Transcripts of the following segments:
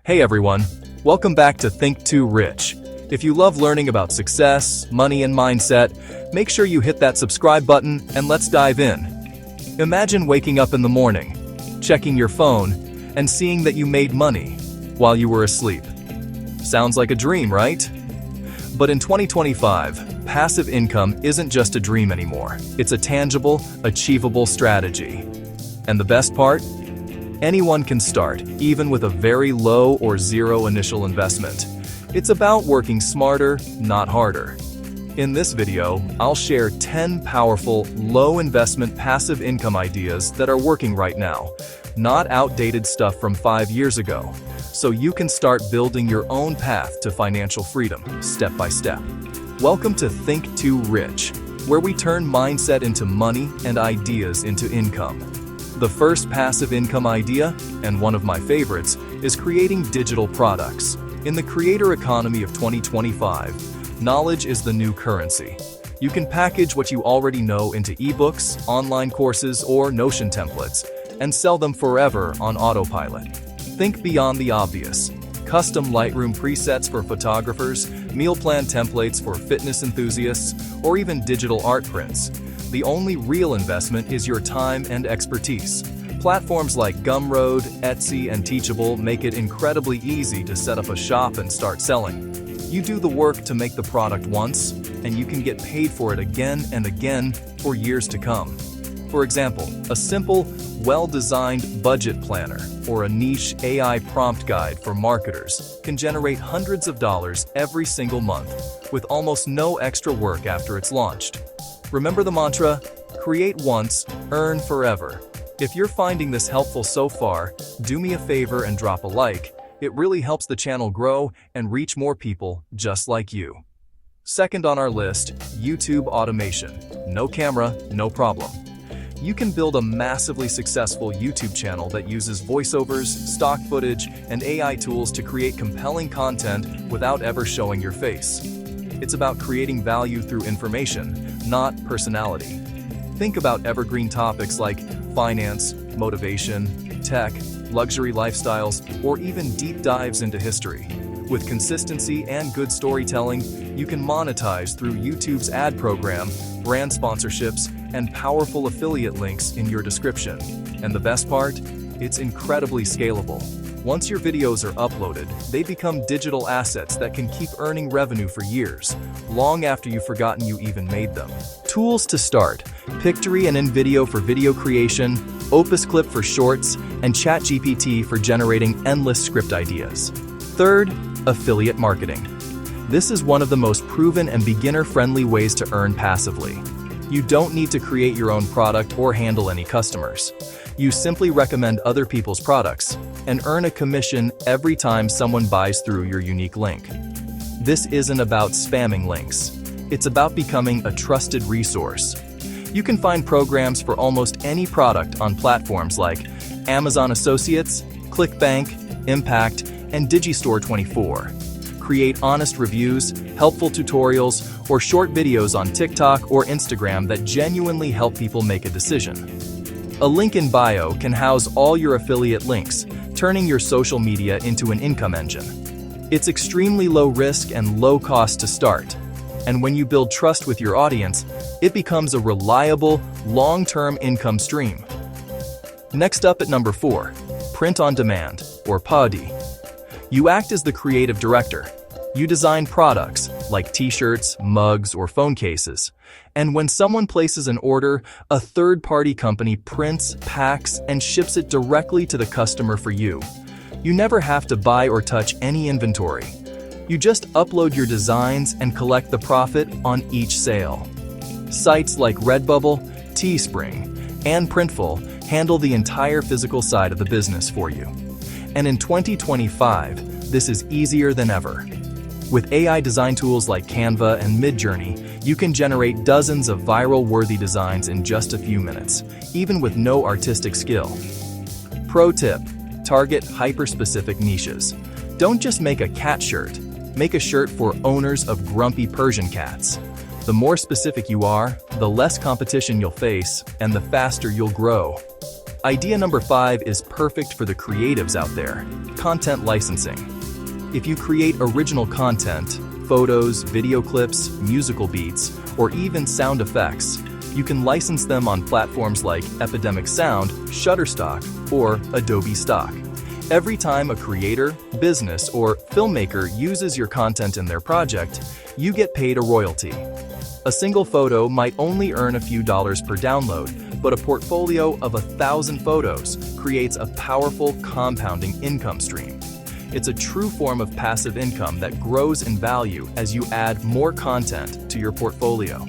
Hey everyone, welcome back to Think Too Rich. If you love learning about success, money, and mindset, make sure you hit that subscribe button and let's dive in. Imagine waking up in the morning, checking your phone, and seeing that you made money while you were asleep. Sounds like a dream, right? But in 2025, passive income isn't just a dream anymore. It's a tangible, achievable strategy. And the best part? Anyone can start, even with a very low or zero initial investment. It's about working smarter, not harder. In this video, I'll share 10 powerful, low-investment passive income ideas that are working right now, not outdated stuff from 5 years ago, so you can start building your own path to financial freedom, step by step. Welcome to Think Too Rich, where we turn mindset into money and ideas into income. The first passive income idea, and one of my favorites, is creating digital products. In the creator economy of 2025, knowledge is the new currency. You can package what you already know into ebooks, online courses, or Notion templates, and sell them forever on autopilot. Think beyond the obvious. Custom Lightroom presets for photographers, meal plan templates for fitness enthusiasts, or even digital art prints. The only real investment is your time and expertise. Platforms like Gumroad, Etsy, and Teachable make it incredibly easy to set up a shop and start selling. You do the work to make the product once, and you can get paid for it again and again for years to come. For example, a simple, well-designed budget planner or a niche AI prompt guide for marketers can generate hundreds of dollars every single month, with almost no extra work after it's launched. Remember the mantra, create once, earn forever. If you're finding this helpful so far, do me a favor and drop a like. It really helps the channel grow and reach more people just like you. Second on our list, YouTube automation. No camera, no problem. You can build a massively successful YouTube channel that uses voiceovers, stock footage, and AI tools to create compelling content without ever showing your face. It's about creating value through information, not personality. Think about evergreen topics like finance, motivation, tech, luxury lifestyles, or even deep dives into history. With consistency and good storytelling, you can monetize through YouTube's ad program, brand sponsorships, and powerful affiliate links in your description. And the best part? It's incredibly scalable. Once your videos are uploaded, they become digital assets that can keep earning revenue for years, long after you've forgotten you even made them. Tools to start: Pictory and InVideo for video creation, Opus Clip for shorts, and ChatGPT for generating endless script ideas. Third, affiliate marketing. This is one of the most proven and beginner-friendly ways to earn passively. You don't need to create your own product or handle any customers. You simply recommend other people's products and earn a commission every time someone buys through your unique link. This isn't about spamming links. It's about becoming a trusted resource. You can find programs for almost any product on platforms like Amazon Associates, ClickBank, Impact, and Digistore24. Create honest reviews, helpful tutorials, or short videos on TikTok or Instagram that genuinely help people make a decision. A link in bio can house all your affiliate links, turning your social media into an income engine. It's extremely low risk and low cost to start. And when you build trust with your audience, it becomes a reliable, long-term income stream. Next up at number 4, print on demand, or POD. You act as the creative director. You design products like t-shirts, mugs, or phone cases. And when someone places an order, a third-party company prints, packs, and ships it directly to the customer for you. You never have to buy or touch any inventory. You just upload your designs and collect the profit on each sale. Sites like Redbubble, Teespring, and Printful handle the entire physical side of the business for you. And in 2025, this is easier than ever. With AI design tools like Canva and Midjourney, you can generate dozens of viral-worthy designs in just a few minutes, even with no artistic skill. Pro tip: target hyper-specific niches. Don't just make a cat shirt. Make a shirt for owners of grumpy Persian cats. The more specific you are, the less competition you'll face, and the faster you'll grow. Idea number 5 is perfect for the creatives out there: content licensing. If you create original content, photos, video clips, musical beats, or even sound effects, you can license them on platforms like Epidemic Sound, Shutterstock, or Adobe Stock. Every time a creator, business, or filmmaker uses your content in their project, you get paid a royalty. A single photo might only earn a few dollars per download, but a portfolio of 1,000 photos creates a powerful compounding income stream. It's a true form of passive income that grows in value as you add more content to your portfolio.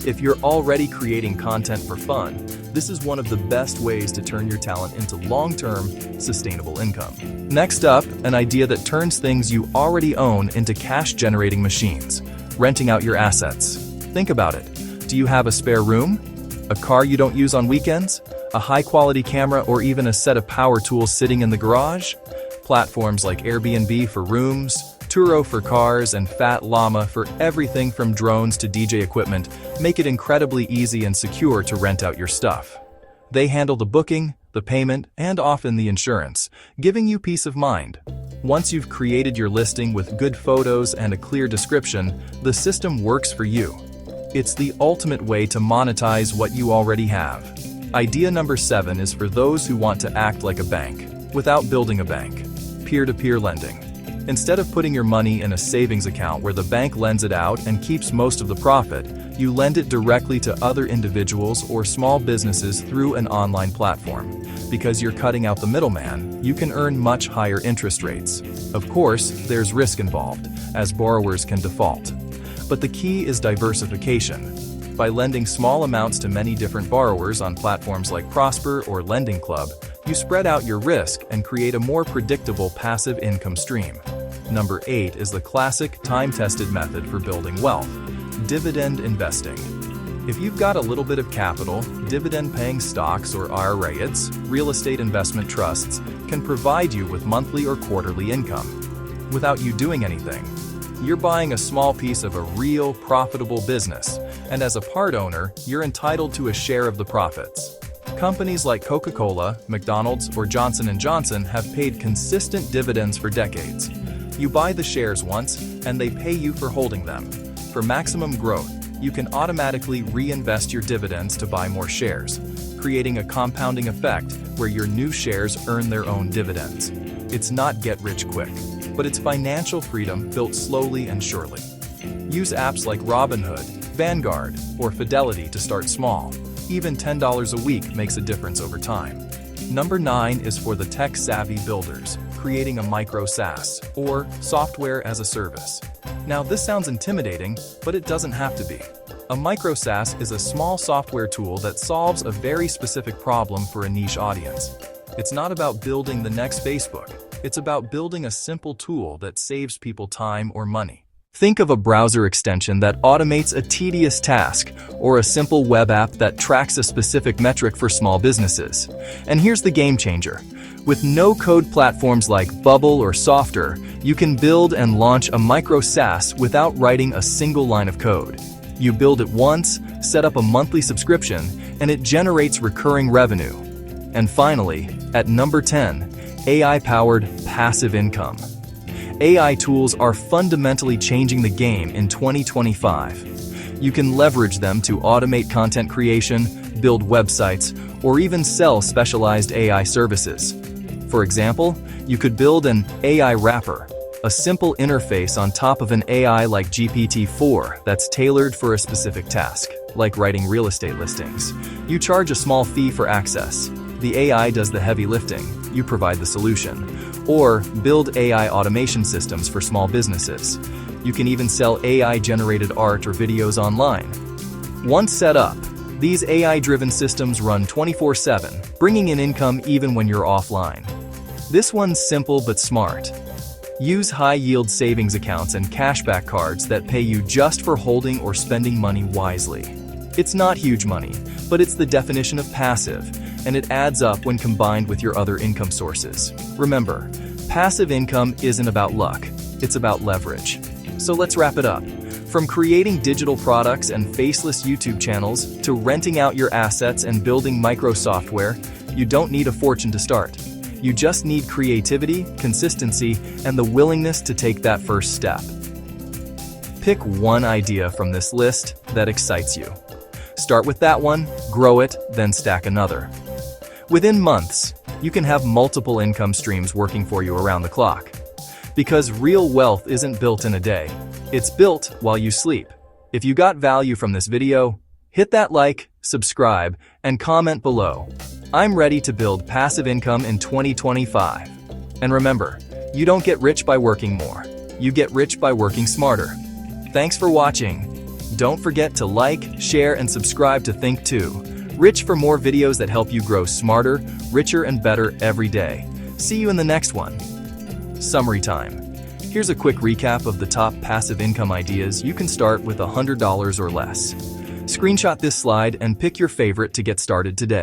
If you're already creating content for fun, this is one of the best ways to turn your talent into long-term, sustainable income. Next up, an idea that turns things you already own into cash-generating machines: renting out your assets. Think about it. Do you have a spare room? A car you don't use on weekends? A high-quality camera or even a set of power tools sitting in the garage? Platforms like Airbnb for rooms, Turo for cars, and Fat Llama for everything from drones to DJ equipment make it incredibly easy and secure to rent out your stuff. They handle the booking, the payment, and often the insurance, giving you peace of mind. Once you've created your listing with good photos and a clear description, the system works for you. It's the ultimate way to monetize what you already have. Idea number 7 is for those who want to act like a bank, without building a bank: peer-to-peer lending. Instead of putting your money in a savings account where the bank lends it out and keeps most of the profit, you lend it directly to other individuals or small businesses through an online platform. Because you're cutting out the middleman, you can earn much higher interest rates. Of course, there's risk involved, as borrowers can default. But the key is diversification. By lending small amounts to many different borrowers on platforms like Prosper or Lending Club, you spread out your risk and create a more predictable passive income stream. Number 8 is the classic, time-tested method for building wealth: dividend investing. If you've got a little bit of capital, dividend-paying stocks or IRAs, real estate investment trusts, can provide you with monthly or quarterly income. Without you doing anything, you're buying a small piece of a real, profitable business, and as a part owner, you're entitled to a share of the profits. Companies like Coca-Cola, McDonald's, or Johnson & Johnson have paid consistent dividends for decades. You buy the shares once, and they pay you for holding them. For maximum growth, you can automatically reinvest your dividends to buy more shares, creating a compounding effect where your new shares earn their own dividends. It's not get rich quick, but it's financial freedom built slowly and surely. Use apps like Robinhood, Vanguard, or Fidelity to start small. Even $10 a week makes a difference over time. Number 9 is for the tech-savvy builders, creating a micro SaaS, or software as a service. Now, this sounds intimidating, but it doesn't have to be. A micro SaaS is a small software tool that solves a very specific problem for a niche audience. It's not about building the next Facebook. It's about building a simple tool that saves people time or money. Think of a browser extension that automates a tedious task, or a simple web app that tracks a specific metric for small businesses. And here's the game changer. With no-code platforms like Bubble or Softer, you can build and launch a micro SaaS without writing a single line of code. You build it once, set up a monthly subscription, and it generates recurring revenue. And finally, at number 10, AI-powered passive income. AI tools are fundamentally changing the game in 2025. You can leverage them to automate content creation, build websites, or even sell specialized AI services. For example, you could build an AI wrapper, a simple interface on top of an AI like GPT-4 that's tailored for a specific task, like writing real estate listings. You charge a small fee for access. The AI does the heavy lifting, you provide the solution. Or build AI automation systems for small businesses. You can even sell AI-generated art or videos online. Once set up, these AI-driven systems run 24/7, bringing in income even when you're offline. This one's simple but smart. Use high-yield savings accounts and cashback cards that pay you just for holding or spending money wisely. It's not huge money, but it's the definition of passive, and it adds up when combined with your other income sources. Remember, passive income isn't about luck, it's about leverage. So let's wrap it up. From creating digital products and faceless YouTube channels to renting out your assets and building micro software, You don't need a fortune to start. You just need creativity, consistency, and the willingness to take that first step. Pick one idea from this list that excites you. Start with that one, grow it, then stack another. Within months, you can have multiple income streams working for you around the clock. Because real wealth isn't built in a day. It's built while you sleep. If you got value from this video, hit that like, subscribe, and comment below. I'm ready to build passive income in 2025. And remember, you don't get rich by working more. You get rich by working smarter. Thanks for watching. Don't forget to like, share, and subscribe to Think 2 Rich for more videos that help you grow smarter, richer, and better every day. See you in the next one. Summary time. Here's a quick recap of the top passive income ideas you can start with $100 or less. Screenshot this slide and pick your favorite to get started today.